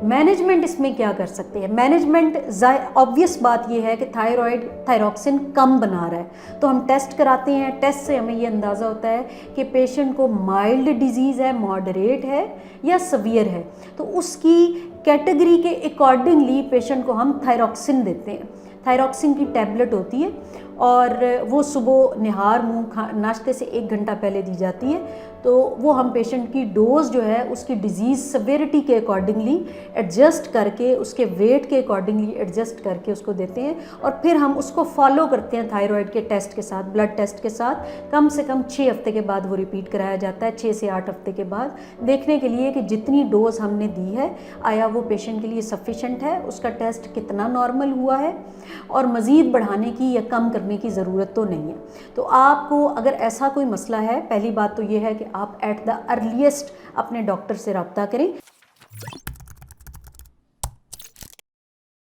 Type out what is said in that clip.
Management इसमें क्या कर सकते हैं? मैनेजमेंट ऑब्वियस बात ये है कि थायराइड थायरॉक्सिन कम बना रहा है, तो हम टेस्ट कराते हैं। टेस्ट से हमें ये अंदाज़ा होता है कि पेशेंट को माइल्ड डिजीज़ है, मॉडरेट है या सवियर है, तो उसकी कैटेगरी के अकॉर्डिंगली पेशेंट को हम थायरॉक्सिन देते हैं। थायरॉक्सिन की टैबलेट होती है और वो सुबह निहार मुँह नाश्ते से 1 घंटा पहले दी जाती है। तो वो हम पेशेंट की डोज जो है उसकी डिज़ीज़ सेवेरिटी के अकॉर्डिंगली एडजस्ट करके, उसके वेट के अकॉर्डिंगली एडजस्ट करके उसको देते हैं। और फिर हम उसको फॉलो करते हैं थायराइड के टेस्ट के साथ, ब्लड टेस्ट के साथ। कम से कम 6 हफ्ते के बाद वो रिपीट कराया जाता है, 6 से 8 हफ्ते के बाद, देखने के लिए कि जितनी डोज हमने दी है आया वो पेशेंट के लिए सफिशेंट है, उसका टेस्ट कितना नॉर्मल हुआ है और मज़ीद बढ़ाने की या कम करने की ज़रूरत तो नहीं है। तो आपको अगर ऐसा कोई मसला है, पहली बात तो ये है कि आप एट द अर्लीस्ट अपने डॉक्टर से रब्ता करें।